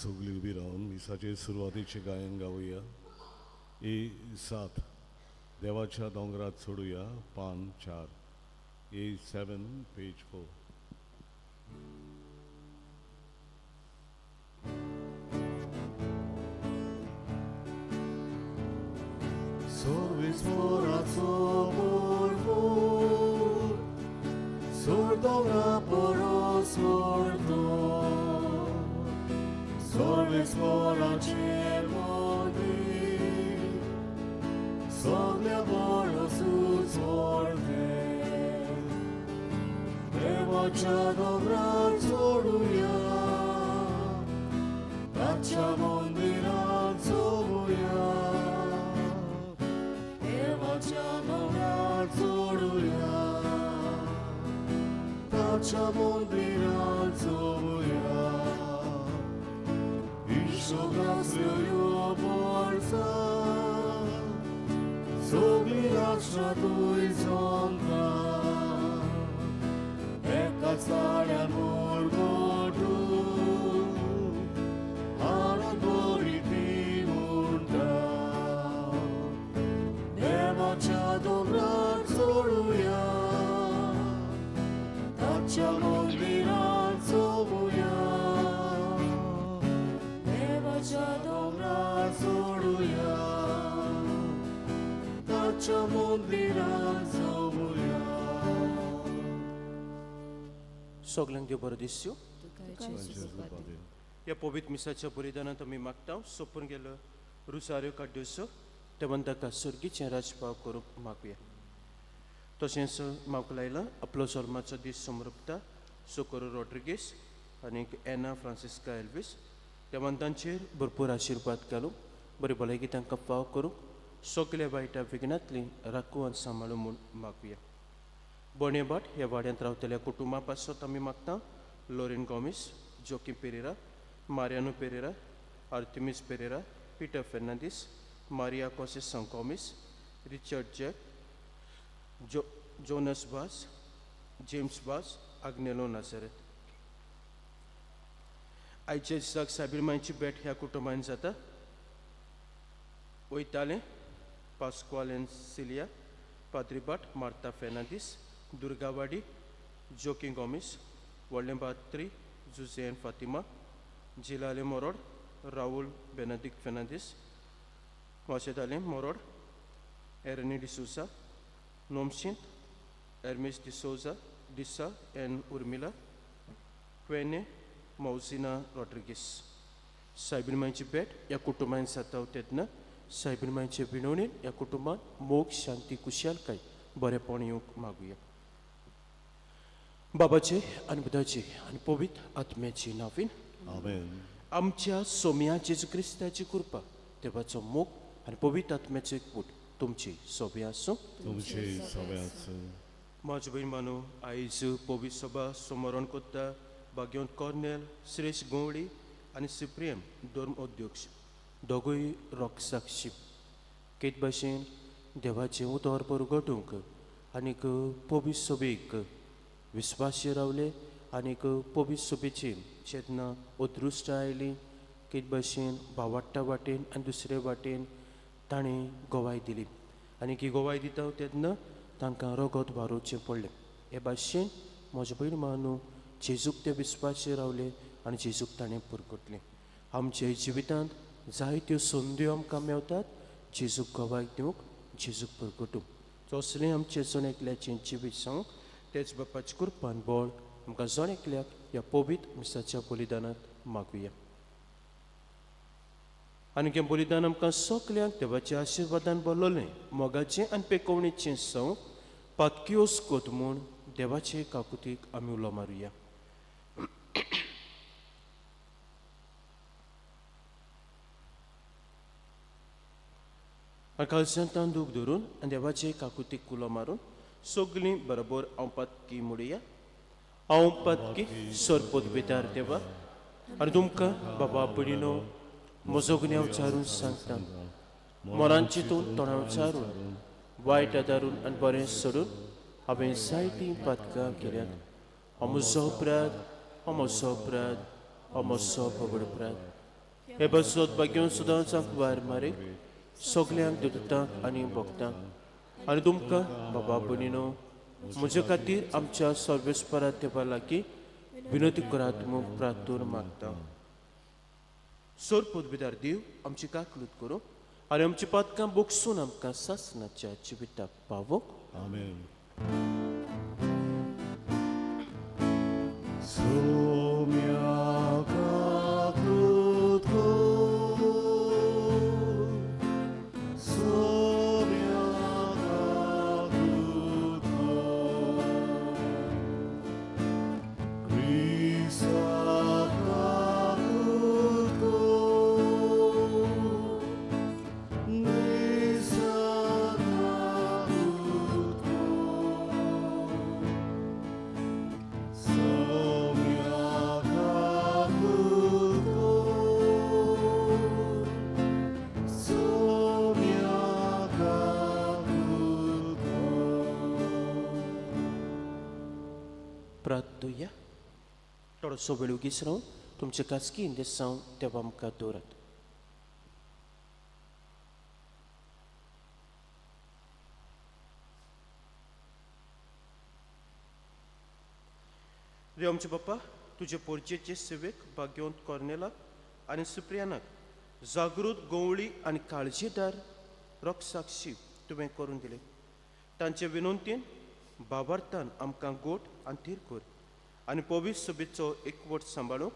सगळी उभी राहून मिसाचे सुरवातीचे गायन गाऊया. A7 देवाच्या डोंगरात सोडूया पान 4. A7 page 4. Sorvismoraco murmur, surdora poros morto, sorvismorace modi, soglia poros uzmorde, Devacha dobra zoruya, Tacha mondira zoruya, Zoruya, Tacha mondira zoruya, Isho gazlyo borza, Zogli rachna tui zonda, Eka tsarya morgodu, Hara gori timunda, Devacha dobra zoruya, Tacha mondira zoruya, Devacha dobra zoruya, Tacha mondira zoruya. सगळ्यांक देव बरो दिसयो. ह्या पवित्र मिसाच्या बलिदानांत आमी मागता सोपून गेलो रुसाऱ्यो काड्योसो तेवून ताका सर्गीचें राजपाव करूंक मागुया. तशेंच म्हाका लायला आपलो जल्माचो दीस समरुपता सोकोरो रॉड्रिगेस आनी एना फ्रांसिस्का एल्विस तेवून तांचेर भरपूर आशिर्वाद घालूंक बरी भलायकी तांकां फाव करूंक सगल्या वायटा विघ्नांतली राखूं आनी सांबाळूं म्हूण मागुया. बोणेबाट ह्या वाड्यांत रावतल्या कुटुंबा पासत आमी मागता Lorraine Gomes, Joaquim Pereira, Mariano Pereira, Artemis Pereira, Peter Fernandes, Maria Coses Sancomis, Richard Jack, Jonas Bass, James Bass, Agnello Nazareth. आयच्या दिसाक साबिरमांची भेट ह्या कुटुंबान जाता. वयताले पास्क्वालेन सिलिया, पाद्रीबाट मार्ता फेर्नांदीस, दुर्गावाडी, जोकीम गॉमिस, व्हडलेंबात्री जुझेन फातिमा, जिलाले Morod, Rahul Benedict Fernandes, Macedalem Morod, Ernie de Souza, Nomsint, Hermes de Souza, Dissa and Urmila, Quene, Mausina Rodriguez. साहेबीनमांची भेट या कुटुंबान जाता तेन्ना साहेबीनमांचे विणवणेन या कुटुंबान मोग शांती कुशलकाय बरेपण येवंक मागुया. बाबाचे आनी बुदाचे आनी पवित्र आत्म्याची नांवीन आमेन. आमच्या सोम्या जेजू क्रिस्ताची कृपा देवाचो मोग आनी पवित्र आत्म्याचो एकवट तुमची सोबे आसूं. तुमचे सगळ्याचो म्हाजे बहीण मानू आयज पवित्र सभा समरण कोत्ता भाग्यवंत कॉर्नेल, श्रेष्ठ गवळी आनी सुप्रियम धर्म अध्यक्ष दोगूय रोक साक्षी केत भाशेन देवाचें उतर परगटूंक आनीक पवित्र सभेक विस्वास्य रावले आनीक पवित्र सभेची चेतना अदृश्ट आयली. केत भाशेन भावाडटा वाटेन आनी दुसरे वाटेन ताणें गोवाय दिली आनी ही गोवाय दिता तेन्ना तांकां रगत वारोवचें पडलें. हे भाशेन म्हजे भयण मानू जेजूक ते विस्वास्य रावले आनी जेजूक ताणें परगटलें. आमच्या जिवितांत जायत्यो संद्यो आमकां मेवतात जेजूक गोवाय दिवंक, जेजूक परगटूंक. तसलें आमचें जण एकल्याचें जिवीत सांगूंक तेच बापाची कृपान बळ आमकां जण एकल्याक ह्या पवित्र मिसाच्या बलिदानांत मागुया. आनी हें बलिदान आमकां सगल्यांक देवाच्या आशिर्वादान भरलोलें मोगाचें आनी पेकवणेचें सांगूंक पातकियोस कोत म्हूण देवाचे काकुतीक आमी उलो मारुया. कालच्यान तांदूक धरून आनी देवाचे काकुतीक उलो मारून सगलीं बरोबर हांव पातकी म्हणुया. हांव पातकी सरपोत भितर देवा आनी तुमकां बाबा भयणीनो म्हजो गुन्यांव चारून सांगता. मोरान चिंतून तोंडां चारून वायट आदारून आनी बरें सोडून हांवें जायतीं पातकां केल्यात. हो म्हजो अपराध, हो म्हजो अपराध, हो म्हजो पगड अपराध. हे बसोत बागेवन सुदांचांक भायर मारे सगल्यांक दिवतांक आनी भोगतांक आनी तुमकां बाबा भयणीनो म्हजे खातीर आमच्या सर्वेस्परा देवा लागीं विनोदी करात म्हूण प्रार्थून मागता. सोर पदवीदार देव आमची काकलूत करूं आनी आमची पातकां बोगसून आमकां सासणाच्या जिविताक पावोंक. आमेन. सोम्या काकूत कर, सोम्या काकूत कर, क्रिस्ता काकूत कर, क्रिस्ता काकूत कर, सोम्या काकूत कर, सोम्या काकूत कर. प्रार्थूया. थोडोसो वेळ उगीच रावन तुमचे कासकी इंदेसांव देवा आमकां दवरात. रे आमचे बाप्पा तुजे पोरचेचे सेवेक भाग्यवंत कॉर्नेलाक आनी सुप्रियानाक जागृत गवळी आनी काळजीदार रक्षसाक्षी तुवें करून दिले. तांचे विनंतीन बाबार्थान आमकां गोट आनी थीर कर आनी पवित्र सभेचो एकवट सांबाळूंक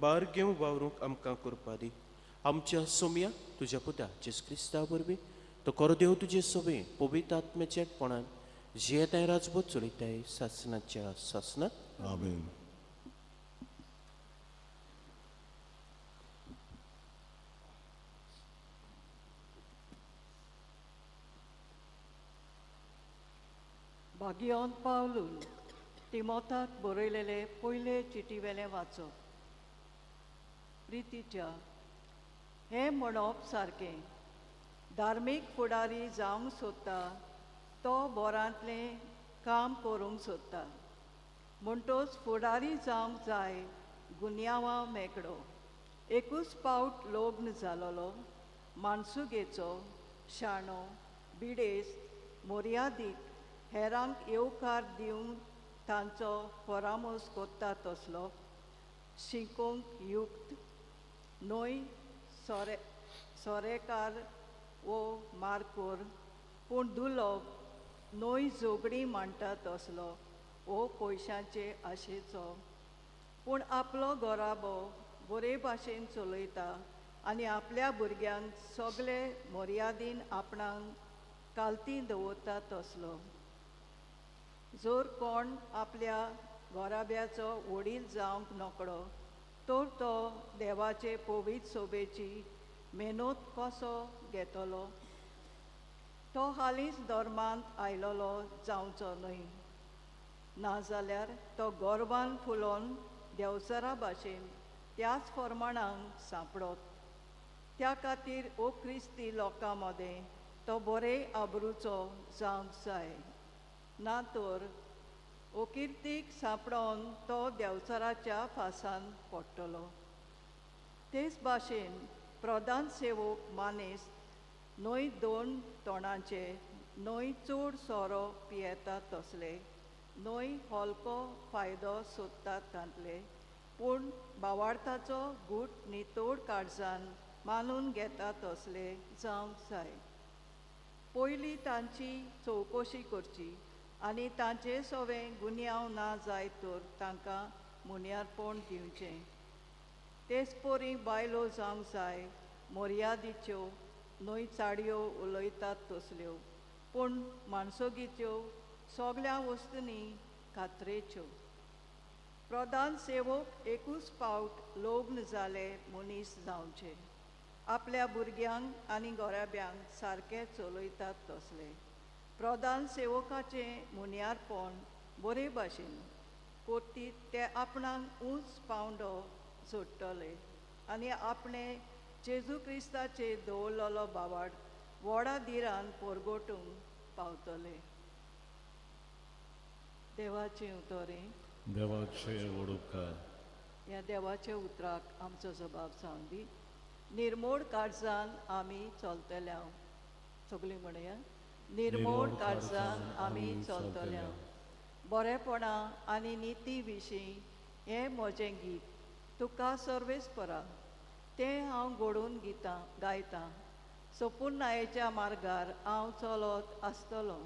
बार घेवन वावरूंक आमकां करपा दी. आमच्या सोम्या तुज्या पुता जेस क्रिस्ता वरवीं तो खरो देव तुजे सभे पवित्र आत्म्याच्या एकपणान जियेताय राजवट चलयताय सासणाच्या सासणात. आमेन. भाग्यवंत पावलून तिमोथाक बरयलेले पयले चिटीवेलें वाचप. प्रितीच्या हें म्हणप सारकें, धार्मीक फुडारी जावंक सोदता तो बोरांतलें काम करूंक सोदता. म्हणटोच फुडारी जावंक जाय गुन्यांवा मेकळो, एकूच पावट लग्न जालोलो, माणसुगेचो, शाणो, बिडेस्त, मर्यादीक, हेरांक येवकार दिवंक तांचो परामोस कोत्ता तसलो, शिकोवंक युक्त, न्हय सोरेकार वो मारकोर, पूण दुलोप, न्हय जोगडी मांडटा तसलो, वो पयशांचे आशेचो, पूण आपलो घोराबो बरे भाशेन चलयता आनी आपल्या भुरग्यांक सगळे मर्यादेन आपणाक कालती दवरता तसलो. जर कोण आपल्या घोराब्याचो वडील जावंक नोकळो तर तो देवाचे पवित्र सभेची मेहनत कसो घेतलो. तो हालींच धर्मांत आयलोलो जावचो न्हय, नाजाल्यार तो गोरवान फुलोवन देवसरा भाशेन त्याच प्रमाणान सांपडत. त्या खातीर ओ क्रिस्ती लोकां मदें तो बरे आबरूचो जावंक जाय, ना तर ओकिर्तीक सांपडोवन तो देवसराच्या फासान पडटलो. तेच भाशेन प्रधान सेवक मानेस्त, न्हय 2 तोणांचे, न्हय चड सोरो पियेता तसले, न्हय हलको फायदो सोदतात तांतले, पूण भावार्थाचो गूट नितोड काळजान मानून घेता तसले जावंक जाय. पयलीं तांची चवकशी करची आनी तांचे सवें गुन्यांव ना जाय तर तांकां मुन्यारपण दिवचें. तेच परी बायलो जावंक जाय मर्यादेच्यो, न्हय चाडयो उलयतात तसल्यो, पूण माणसोगीच्यो, सगळ्या वस्तूंनी खात्रेच्यो. प्रधान सेवक एकूच पावट लग्न जाले मनीस जावचे, आपल्या भुरग्यांक आनी घोराब्यांक सारके चलयतात तसले. प्रधान सेवकाचें मुन्यारपण बरे भाशेन कोत्तीत ते आपणाक उंच पावंडो जोडटले आनी आपणे जेजू क्रिस्ताचे दवरलेलो बावाड व्हडा दिरान परगोटूंक पावतले. देवाचें उतोरें. देवाचे ओडुकार. ह्या देवाच्या उतराक आमचो जबाब जावन दी. निर्मोड काळजान आमी चलतल्या सगळीं म्हणया निर्मोड काळजान आमी चलतल्या बरेपणा आनी निती विशीं हें म्हजें गीत तुका सर्वेस्परा तें हांव घडोवन गायतां सपुर्नायेच्या मार्गार हांव चलत आसतलों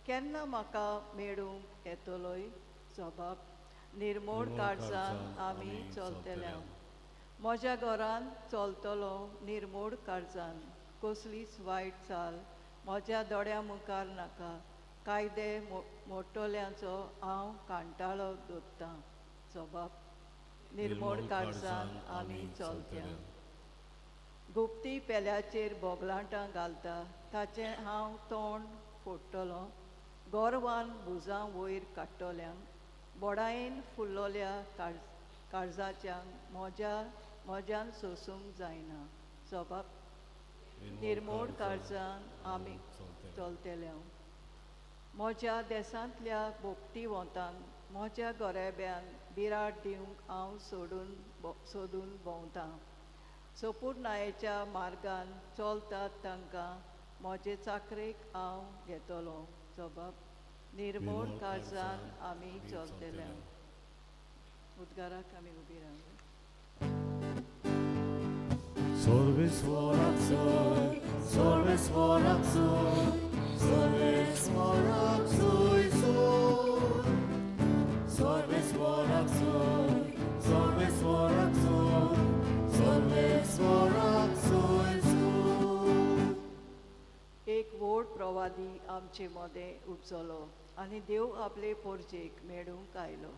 केन्ना म्हाका मेळूंक येतलोय जबाब निर्मोड काळजान आमी चलतल्या म्हज्या घरान चलतलो निर्मोड काळजान कसलीच वायट चाल म्हज्या दोळ्या मुखार नाका कायदे मोठोल्यांचो हांव कांटाळो दोत्तां जबाब निर्मोड काळजान आमी चलत्या गुप्ती पेल्याचेर बोगलांटां घालता ताचें हांव तोंड फोडटलों गोरवान भुजां वयर काडटल्यांक बोडायेन फुल्लोल्या काळजाच्यांक म्हज्यान सोसूंक जायना जबाब निर्मोड काळजान आमी चलतल्या म्हज्या देसांतल्या भोगतीवंतांक म्हज्या गोरेब्यान बिराड दिवंक हांव सोदून भोंवतां सपुर्नायेच्या मार्गान चलतात तांकां म्हजे चाकरेक हांव घेतलो जबाब निर्मोड काळजान आमी चलतल्या उद्गाराक आमी उबी रावया Sorvesvorak soy, sorvesvorak soy, sorvesvorak soy soy. Sorvesvorak soy, sorvesvorak soy, sorvesvorak soy soy. एक व्हड प्रवादी आमचे मदें उपजलो आनी देव आपले पोरजेक मेळूंक आयलो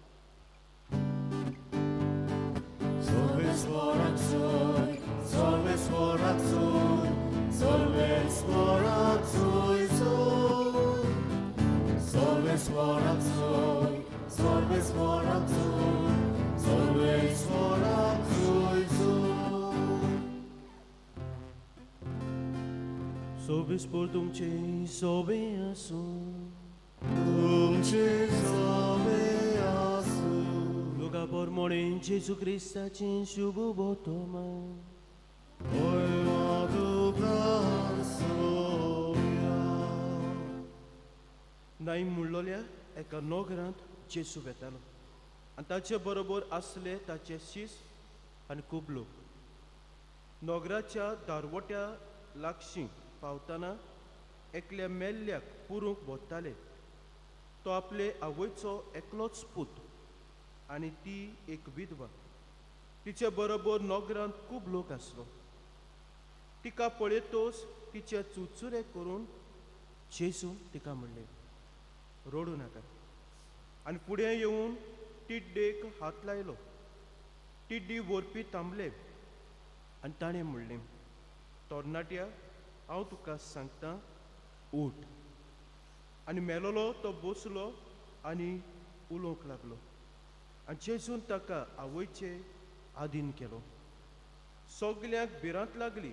Sorvesvorak soy, sorvesvorak soy, sorvesvorak soy soy. Sorvesvorak soy, sorvesvorak soy, sorvesvorak soy soy. Sobeis por तुमचे सोबे आसूं तुमचे सोबे आसूं Luga por morin Jesu Christaचें शुभ बोतोमा Oy तुका सोया नाई म्हणलोल्या एका नोगरांत जेसू वेतालो आनी ताचे बरोबर आसले ताचे शीस आनी खूब लोक नोगराच्या दारवट्या लागशीं पावतना एकल्या मेल्ल्याक पुरूंक बोत्ताले तो आपले आवयचो एकलोच पूत आनी ती एक विधवा तिचे बरोबर नोगरांत खूब लोक आसलो तिका पळयतोच तिचे चुचुरे करून जेसून तिका म्हणलें रडू नाका आनी फुडें येवन टिड्डेक हात लायलो टिड्डी व्हरपी थांबले आनी ताणें म्हणलें तरणाट्या हांव तुका सांगतां उठ आनी मेलोलो तो बसलो आनी उलोवंक लागलो आनी जेसून ताका आवयचे आधीन केलो सगल्यांक भिरांत लागली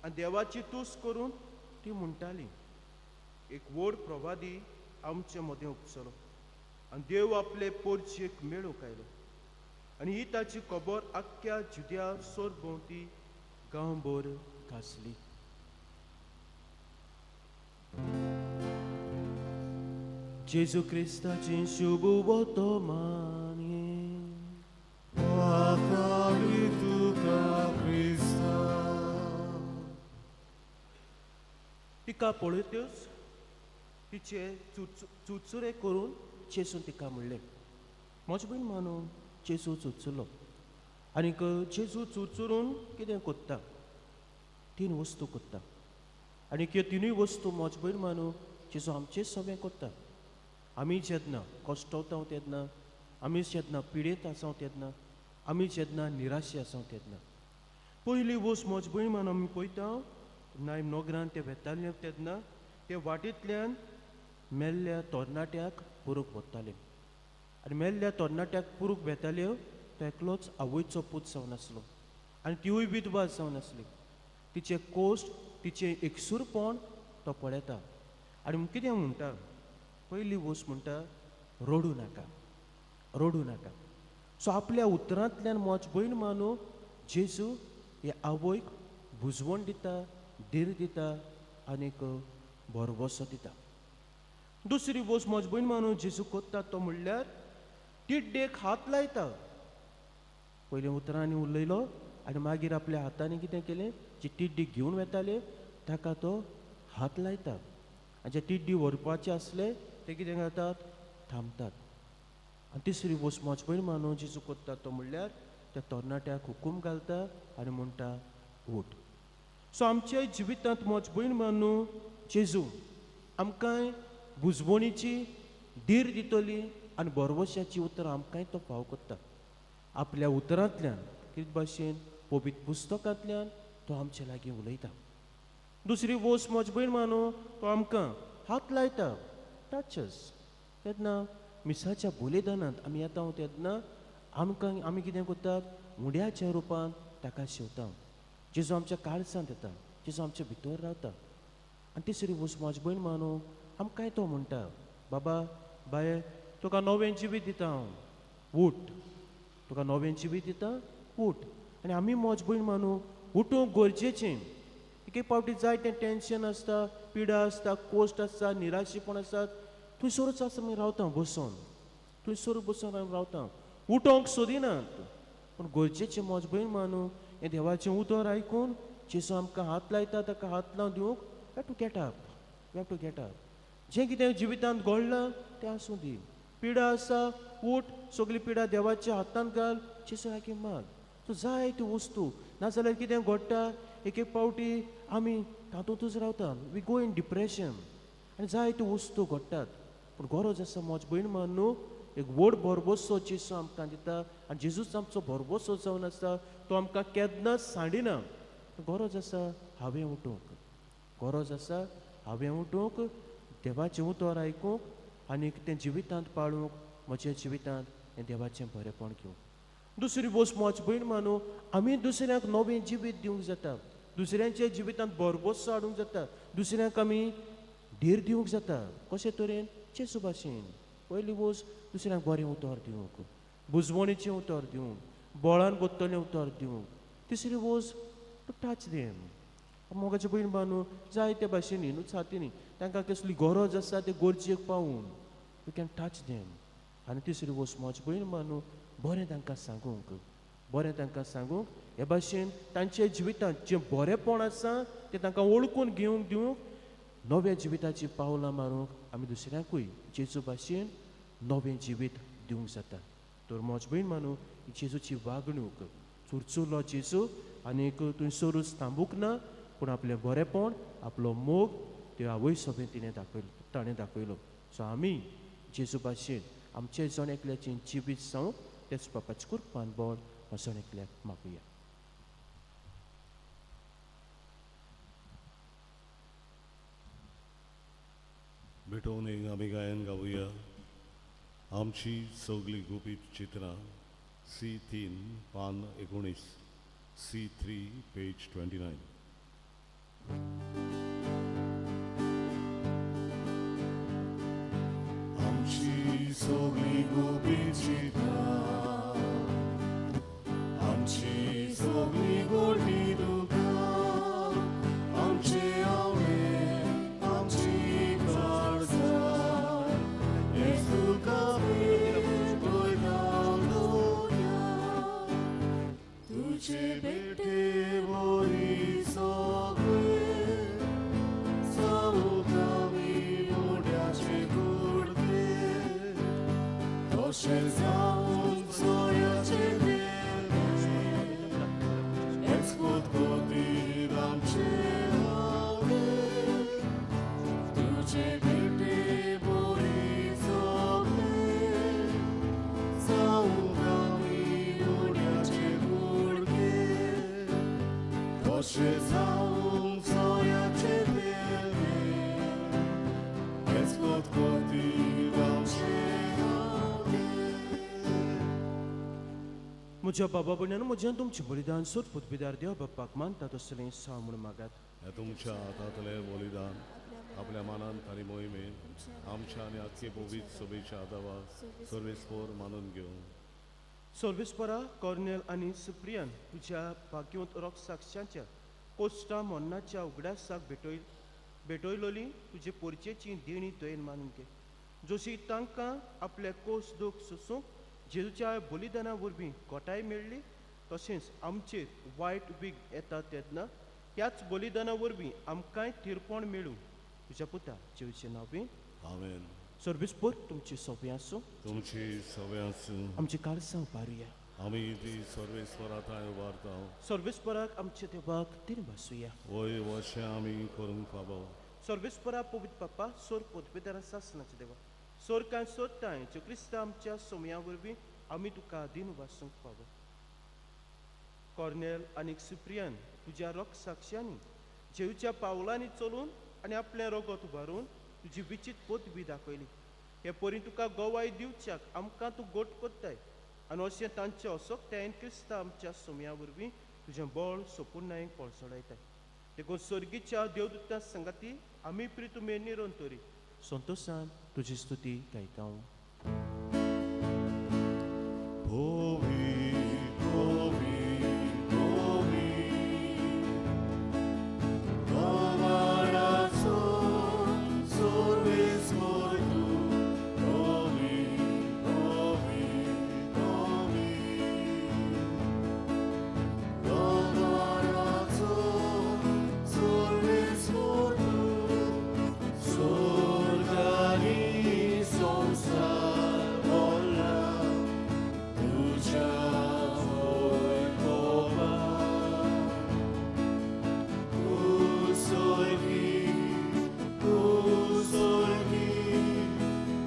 आनी देवाची तुस करून ती म्हणटाली एक व्हड प्रवादी आमचे मदें उपसलो आनी देव आपले पोरचेक मेळूंक आयलो आनी ही ताची खबर आख्ख्या जुद्या सोरभोंवती गांवभर गाजली जेजू क्रिस्ताचें शुभ वर्तमानी Chwali tuka Chrysta तिका पळयत्योच तिचे चुचुरे करून जेसून तिका म्हणलें म्हजे बीन मानू जेजू चुचुरलो आनीक जेजू चुचुरून कितें कोत्ता 3 वस्तू कोत्ता आनी ह्यो 3 वस्तू म्हजे बीन मानू जेजू आमचें सगळें कोत्ता आमी जेन्ना कश्टवता तेन्ना आमी जेन्ना पिडेत आसां तेन्ना आमी जेन्ना निराशे आसां तेन्ना पयली वस्त म्हजे भयण मान आमी पळयता नायब नोगरान ते वेताले तेन्ना ते वाटेंतल्यान मेल्ल्या तरणाट्याक पुरूंक वताले आनी मेल्ल्या तरणाट्याक पुरूंक वेताल्यो तो एकलोच आवयचो पूत जावन आसलो आनी तिवूय विधवा जावन आसली तिचे कोश्ट तिचें एकसूरपण तो पळयता आनी कितें म्हणटा पयली वस्त म्हणटा रडू नाका सो आपल्या उतरांतल्यान मोच भयण मानू जेजू हे आवयक भुजवण दिता, धीर दिता आनीक बरवसो दिता. दुसरी वस्त म्हजो भयण मानू जेजू कोत्ता तो म्हणल्यार टिड्डेक हात लायता. पयलीं उतरांनी उलयलो आनी मागीर आपल्या हातांनी कितें केलें, जी टिड्डी घेवन वेताले ताका तो हात लायता. आनी जे टिड्डी व्हरपाचे आसले ते कितें करतात, थांबतात. आनी तिसरी वस्त म्हजो भयण मानू जेजू कोत्ता तो म्हणल्यार त्या तरणाट्याक हुकूम घालता आनी म्हणटा उठ. सो आमच्या जिवितांत म्हजो भयण मानू जेजू आमकां बुजवणीची धीर दितली आनी बरवशाची उतरां आमकांय तो फाव कोत्ता. आपल्या उतरांतल्यान कित भाशेन पवित्र पुस्तकांतल्यान तो आमचे लागीं उलयता. दुसरी वस्त म्हजो भयण मानू तो आमकां हात लायता, टचस. तेन्ना मिसाच्या बलिदानांत आमी येता तेन्ना आमी कितें करतात, मुड्याच्या रुपान ताका शेवता. जेजू आमच्या काळजांत येता, जेजू आमच्या भितर रावता. आनी तिसरी वस्त म्हजो भयण मानू आमकांय तो म्हणटा, बाबा बाये तुका नवें जिवीत दिता हांव, उठ. तुका नवें जिवीत दिता, उठ. आनी आमी म्हजो भयण मानू उठूंक गरजेचें. एक एक फावटी जायतें टेन्शन आसता, पिडा आसता, कोश्ट आसता, निराशीपण आसता, थंयसरूच आमी रावता बसून, थंयसर बसून आमी रावता, उठोंक सोदिनात. पूण गरजेचें म्हजो भयण मानू हें देवाचें उतर आयकून जेजू आमकां हात लायता ताका हात लावन दिवंक we have to get up, we have to get up. जें कितें जिवितांत घडलां तें आसूं दी. पिडा आसा, उठ, सगली पिडा देवाच्या हातांत घाल, जेजू लागीं माग. सो जायत्यो वस्तू नाजाल्यार कितें घडटा, एक एक फावटी आमी तातूंतच रावता, वी गो इन डिप्रेशन आनी जायत्यो वस्तू घडटात. पूण गरज आसा म्हजो भयण मानू एक व्हड बरवसो जेजू आमकां दिता आनी जेजूच आमचो बरवसो जावन आसा. तो आमकां केन्नाच सांडिना. गरज आसा हांवें उठूंक, गरज आसा हांवें उठूंक, देवाचें उतर आयकूंक आनी तें जिवितांत पाळूंक, म्हज्या जिवितांत हें देवाचें बरेंपण घेवंक. दुसरी वस्त म्हजो भयण मानू आमी दुसऱ्यांक नवें जिवीत दिवंक जाता, दुसऱ्यांच्या जिवितांत बरवसो हाडूंक जाता, दुसऱ्यांक आमी धीर दिवंक जाता. कशे तरेन, जेजू भाशेन. पयली वस्त दुसऱ्यांक बरें उतर दिवंक, बुजवणीचें उतर दिवंक, बळान बदतलें उतर दिवंक. तिसरी वस्त टू टच देम. मोगाचें भयण बानू जायत्या भाशेनी न्हूच हातींनी तांकां कसली गरज आसा ते गरजेक पावून वी कॅन टच देम. आनी तिसरी वस्त म्हजो भयण बानू बरें तांकां सांगूंक, बरें तांकां सांगूंक, हे भाशेन तांच्या जिवितांत जें बरेंपण आसा तें तांकां वळखून घेवंक दिवंक, नव्या जिविताची पावलां मारूंक आमी दुसऱ्यांकूय जेजू भाशेन नवें जिवीत दिवंक जाता. तर म्हजो भयण मानू जेजूची वागणूक चुरचुरलो जेजू आनीक थंयसरूच थांबूंक ना, पूण आपलें बरेंपण, आपलो मोग त्यो आवय सभेन ताणें दाखयलो. सो आमी जेजू भाशेन आमचे जण एकल्याचें जिवीत जावंक तेच बापाचे कृपान बोड वचोन एकल्याक मागुया. भेटोवन एक आमी गायन गावुया. आमची सगळी गुपीत चित्रां, C3 पान 19, C3 पेज 29. आमची सगळी गुपीत चित्रां, आमची सगळी गोडी दुकां, आमचे आवडे, आमची काळजां, हेच तुका तुझे बेटे बोरी सगळे चौकावी मोड्याचे गुडके, तशे जावून सोयाचे देवे, हेच कोतकोतीर आमचे आवडे. तुझे बेटे बोरी सगळे चौकावी मोड्याचे गुडके, तशे जावून सोयाचे देवे, हेच कोतकोतीर आमचे आवडे. म्हज्या बाबा भयणांनो, म्हज्यान तुमचें बलिदान सोद पुतपिदार देव बाप्पाक मानता तसलें सांग म्हूण मागात. हे तुमच्या हातांतलें बलिदान आपल्या मानांत आनी मोहिमेन आमच्या आनी आख्खे पवित्र सभेच्या आदावा सर्वेस्पोर मानून घेवं. सर्वेस्परा, कॉर्नेल आनी सुप्रियान तुज्या भाग्यवंत रॉक साक्षांच्या कोस्टा मोन्नाच्या उगडासाक भेटयलोली तुजे पोरचेची देणी तुवें मानून घे जशी तांकां आपले कोस दूख सोसूंक जेजूच्या बलिदाना वरवीं गोठाय मेळ्ळी तशेंच आमचेर वायट वीग येता तेन्ना ह्याच बलिदाना वरवीं आमकांय तिरपण मेळूं तुज्या पुता जेजूचे नांवें आमेन. सर्वेस्पर तुमची सवय आसूं तुमची सगळ्यांस आमची काळसां उबारुया आमी ती सर्वेस्पराताय उबारता. सर्वेस्पराक आमच्या देवाक तीन वासूया वय वर्षे आमी करूंक पावो. सर्वेस्परा पवित्र पापा सोर पोतपेदारा सासनाचे देवा सोर कांय सोदताय जे क्रिस्ता आमच्या सोमया वरवीं आमी तुका दिन वासूंक पावो. कॉर्नेल आनी सिप्रियन तुज्या रोग साक्षांनी जेवच्या पावलांनी चलून आनी आपले रोगत उबारून तुजी विचित पोतबी दाखयली. हे परी तुका गोवाय दिवच्याक आमकां तूं गोट कोत्ताय आनी अशें तांचे असोकतायेन क्रिस्ता आमच्या सोमया वरवीं तुजें बळ सोपून पळसडायताय. देखून सर्गीच्या देवदूतां संगाती आमी प्रितुमे निरंतरी संतोषान तुजी स्तुती गायता. Holy, holy, holy, Domarazo, Sorvesmor tu, holy, holy, holy, Domarazo, Sorvesmor tu, Sorgani Somsar Molla, Tuja Voikova, Usorgi,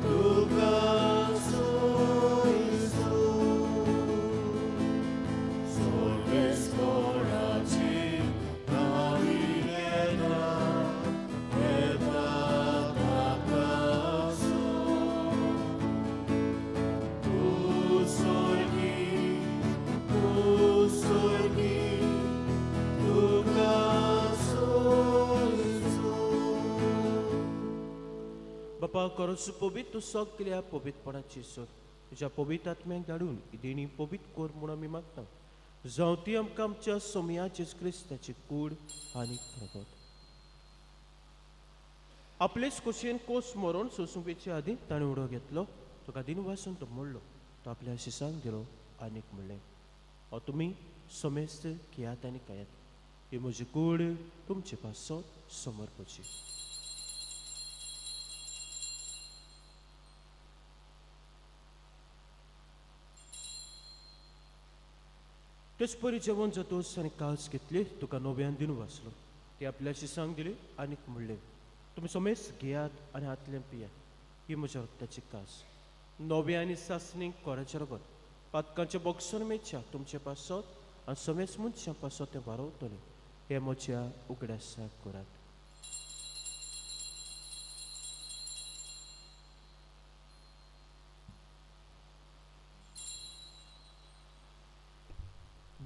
Tuka Soizu, Sorves Moraci, Navileda, Eta Takaso, Usorgi, Tuka Soizu. बापा करस पवित्र तूं सगल्या पवित्रपणाची सोर तुज्या पवित्र आत्म्याक धाडून ही देणी पवित्र कोर म्हूण आमी मागता. जावं ती आमकां आमच्या सोमयाचे क्रिस्ताची कूड आनी प्रगत. आपलेच खोशेन कोस मरोन सोंसूंकेचे आदीं ताणें उडो घेतलो तुका दिन वासून तो मोडलो तो आपल्या शिसांक दिलो आनीक म्हणलें हो तुमी समेस्त घेयात आनी खायात ही म्हजी कूड तुमचे पासत समर्पची. तेच परी जेवण जातोच आनी काळज घेतली तुका नव्यान दिन वाचलो ती आपल्या शिसांक दिली आनीक म्हणलें तुमी समेस्त घेयात आनी हातल्यान पियात ही म्हज्या रक्ताची कास नव्या आनी सासणीक कोराच्या रगत पातकांच्या बॉक्सान मेच्या तुमचे पासत आनी समेस्त मनशां पासत तें वारवतलें हे म्हज्या उगड्यासाक करात.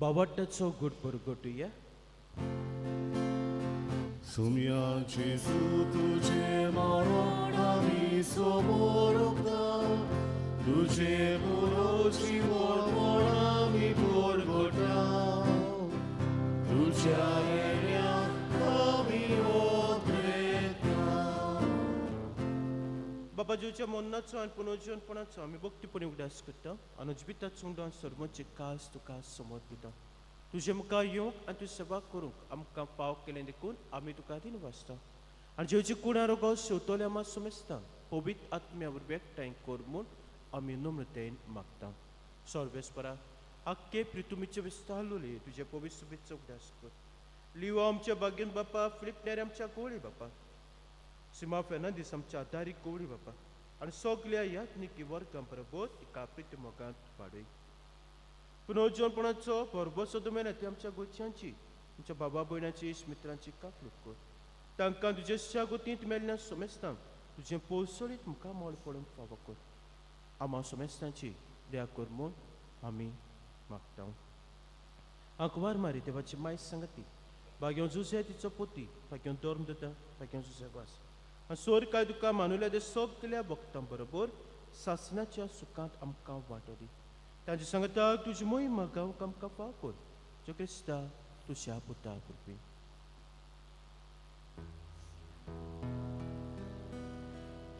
बावटाचो गुड बरगटुया Sumia Jesu तुझे मरण आमी समोरता तुझे बरोची वळवळ आमी बरगटा तुझ्या येण्याक आमी ओद्रेता. बाबा जेवच्या मन्नाचो आनी पुनर्जन्मपणाचो आमी भक्तीपणी उगडास करता आनी जिविताचो उंडान सर्वांची कास तुका समर्पिता. तुजे मुखार येवंक आनी तुजी सेवा करूंक आमकां पाव केलें देखून आमी तुका दिन वाचता आनी जेवची कुणा रोगो शेवतले आमां समेस्ता पवित्र आत्म्या वरवीं एकठांय कर म्हूण आमी नम्रतेन मागता. सर्वेस्परा आख्खे प्रितुमीचे विस्तारलोली तुजे पवित्र सुबेचो उगडास कर. लिवा आमच्या बागेन बापा फिलिप नेरे आमच्या कोळी बापा सिमा फेर्नांदीस आमच्या आदारी कोळी बापा आनी सगल्या यात्निकी वर्गां बरोबर एका प्रिती मोगांत वाडय. पुनर्जन्मपणाचो भरभर दोमेन ती आमच्या गोंयच्यांची आमच्या बाबा भयणाची इश्ट मित्रांची कापलूक कर. तांकां तुजे शागोतींत मेल्ल्या समेस्तांक तुजें पोसळीत मुखार मोड पडूंक फावो कर. आम्हा समेस्तांची दया कर म्हूण आमी मागता. आंकवार मारी देवाची मायज सांगती भाग्यो जुजे तिचो पोती भाग्यो धर्म दोता भाग्यो जुजे वास आनी सोर काय तुका मानुल्या दे सगल्या भक्तां बरोबर सासणाच्या सुखांत आमकां वांटो दी. तांच्या सांगता तुजी मोहीम गांवक आमकां फाव कर जो क्रिस्ता तुज्या पुता वरवीं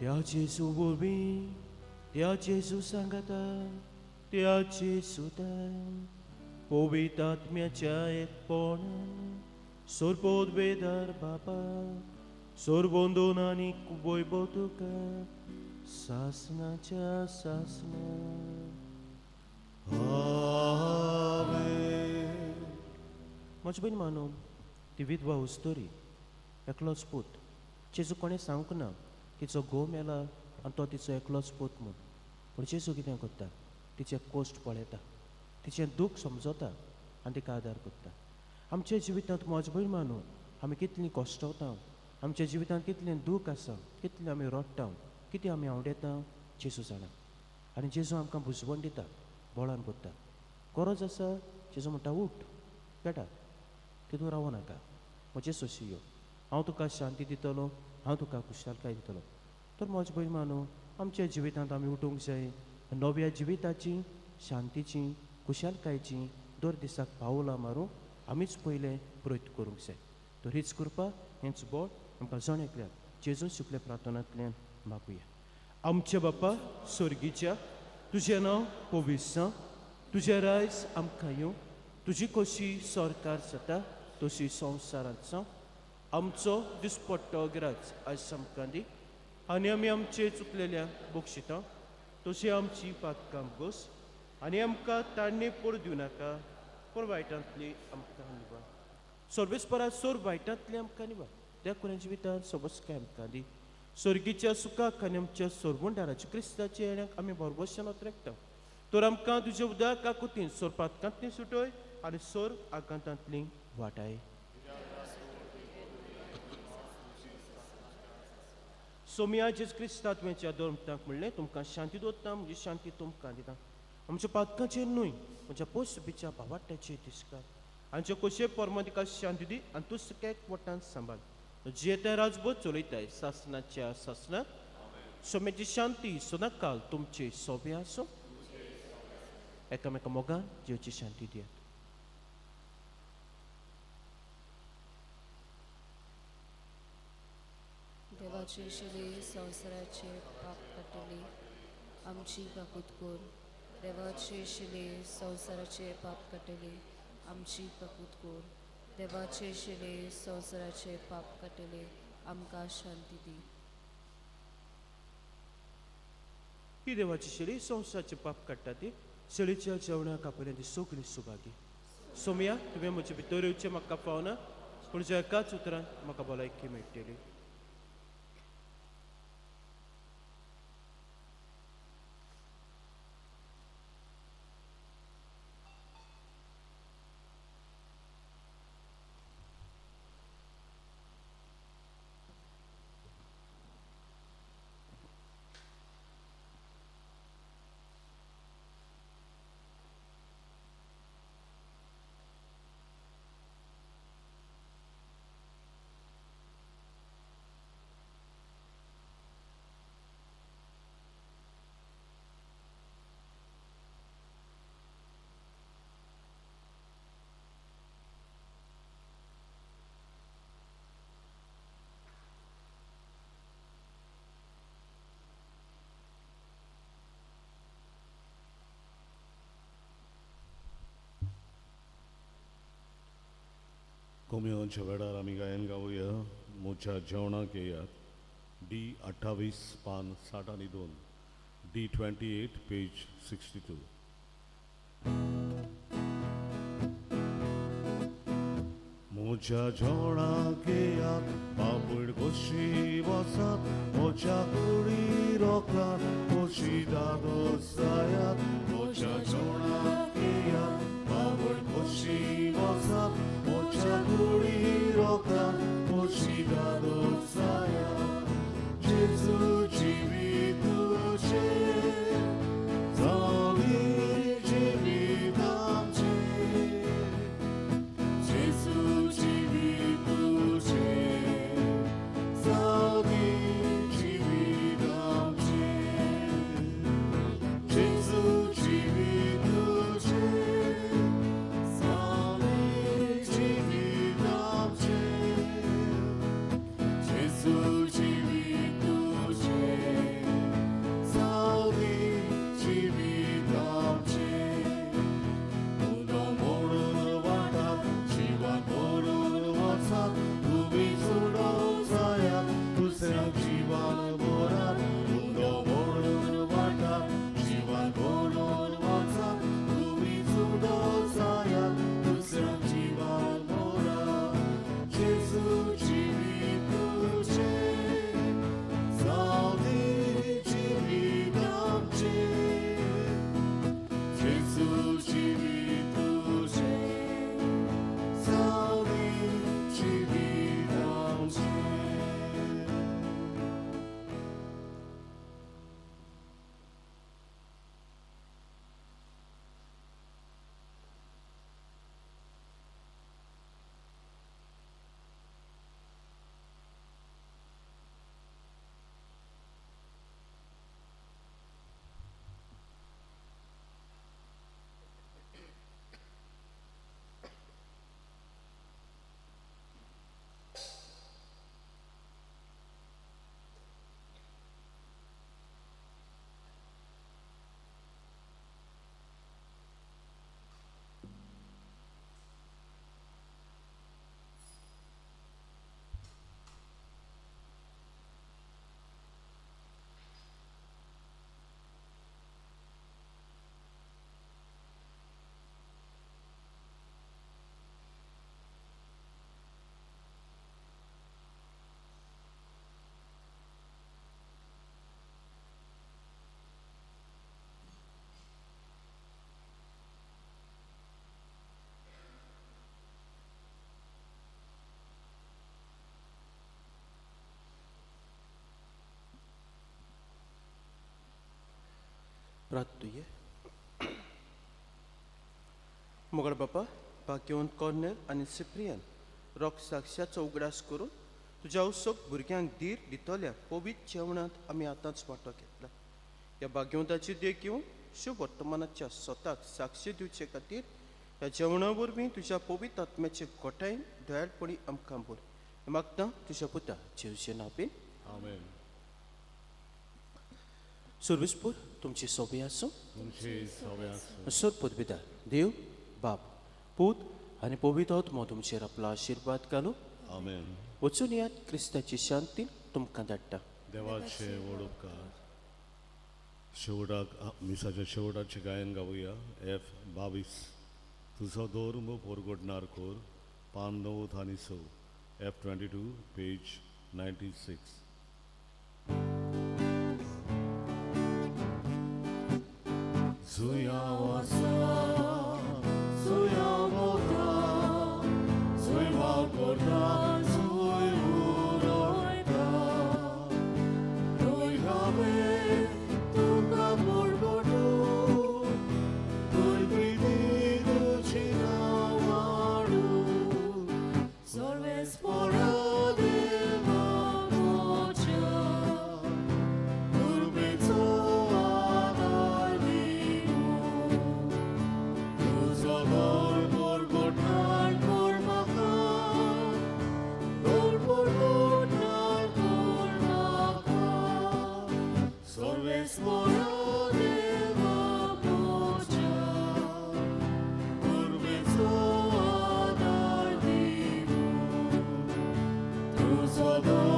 त्या जेजू वरवीं त्या जेजू सांगाता त्या जेजूतान पवित्र आत्म्याच्या एकपणान सोरपोत बेदार बापा सोरबोंदून आनी वैभव तुका सासनाच्या सासना आमेन. म्हजे बहीण मानू ती विधवा उस्तोरी एकलोच पूत जेजू कोणें सांगूंक ना तिचो घोव मेला आनी तो तिचो एकलोच पूत म्हूण पूण जेजू कितें करता तिचें कोश्ट पळयता तिचें दूख समजता आनी तिका आदार करता आमच्या जिवितांत म्हजे बहीण मानू आमी कितलीं कोश्टवता आमच्या जिवितांत कितलें दूख आसा कितलें आमी रडटा कितें आमी आवडेता जेजू जाणा आनी जेजू आमकां बुजवण दिता बोळान कोत्ता गरज आसा जेजू म्हणटा उठ बेटा तितून रावो नाका म्हजे सोशियो हांव तुका शांती दितलो हांव तुका खुशालकाय दितलो तर म्हजे भयण मानू आमच्या जिवितांत आमी उठूंक जाय नव्या जिविताची शांतीची खुशालकायची दर दिसाक पावलां मारूं आमीच पयलें प्रयत्न करूंक जाय तर हीच कृपा हेंच बोळ आमकां जण एकल्यान जेजून शिकल्या प्रार्थनांतल्यान मागुया आमच्या बापा स्वर्गीच्या तुजें नांव पवित्र जावं तुजें रायज आमकां येवं तुजी कशी सरकार जाता तशी संवसारांत जावं आमचो दिसपट्टो गिराज आयज आमकां दी आनी आमी आमचे चुकलेल्या बक्षितां तशी आमची पातकां घोस आनी आमकां ताणणी पड दिवं नाका पूण वायटांतली आमकां निवार सर्वेस्परांत सोर वायटांतली आमकां निवार त्या कोण्या जिवितांत सबस्काय आमकां दी स्वर्गीच्या सुखाक आनी आमच्या सोरवंडाराच्या क्रिस्ताच्या येण्याक आमी भरवशान ओतरेकता तर आमकां तुज्या उदक काकुतीन सोर पातकांतली सुटय आनी सोर आकांतांतली वाटाय सोम्या जेज क्रिस्तात्म्याच्या धर्मतांक म्हणलें तुमकां शांती दवरता म्हजी शांती तुमकां दिता आमच्या पातकांचेर न्हय म्हज्या पोस्ट बिच्या भावाट्याचेर तिस्कार आमचे कशे परमादिका शांती दी आनी तूं सगळ्याक वटान सांबाळ जे ते राजभर चलयताय सासनाच्या सासनात सोम्याची शांती सदांकाल तुमचे सोबे आसूं एकामेका मोगान जिवची शांती दियात देवाचे शिले संवसाराचे पाप काटली आमची पापूत कोर देवाचे शिले संवसाराचे पाप काटली आमची पापूत कोर देवाचे शिले संवसाराचे पाप काटले आमकां शांती दी ही देवाची शिडी संवसाराचे पाप काडटा ती शिडीच्या जेवणाक आपल्याची सगळी सुभागी सोम्या तुवें म्हजे भितर येवचें म्हाका पावना पूण ज्या एकाच उतरान म्हाका भलायकी मेळटली कोमयोनच्या वेळार आमी गायन गावुया मोच्या जेवणाक येयात D28 पान 62 D28 पेज 62 मोच्या जेवणाक येयात पापड कशी वसात मोच्या कुडी रोखलात कशी दादोस जायात मोच्या जेवणाक येयात पापड कशी वसात मोच्या कुडी रोखलात कशी दादोस जायात जेजूची तुझे जावी जिवीत आमचे जेजूची तुझे जावी जिवीत प्रार्थूये. मोगळ बापा, भाग्यवंत कॉर्नेल आनी सिप्रियन रोख साक्षाचो उगडास करून तुज्या उत्सव भुरग्यांक धीर दितल्या पवित्र जेवणांत आमी आतांच वांटो घेतला. ह्या भाग्यवंताची देख घेवन शुभ वर्तमानाच्या स्वताक साक्षी दिवचे खातीर ह्या जेवणा वरवीं तुज्या पवित्र आत्म्याचे गोठायन दयाळपणी आमकां बोल. मागता तुज्या पुता जेवचे नांवेन. आमेन. सुरविसपूर तुमची सोबी आसूं. तुमचे सवे आसूं. सर पदवीदार देव बाप पूत आनी पवित्र आत्मो तुमचेर आपलो आशिर्वाद घालो. आमेन. वचून यात क्रिस्ताची शांती तुमकां धाडटा. देवाचे व्हड उपकार. शेवटाक मिसाच्या शेवटाचे गायन गावुया. F22 तुजो धर्म परगडणार कोर पान 9 आनी 6. F22 page 96. Zuja wasa, zuja moka, zuj walkorda, zuj urojka. Tuj habe, tuka morgodu, tuj prididu čina vadu. Zorve sporade mamoča, urbeco Zodor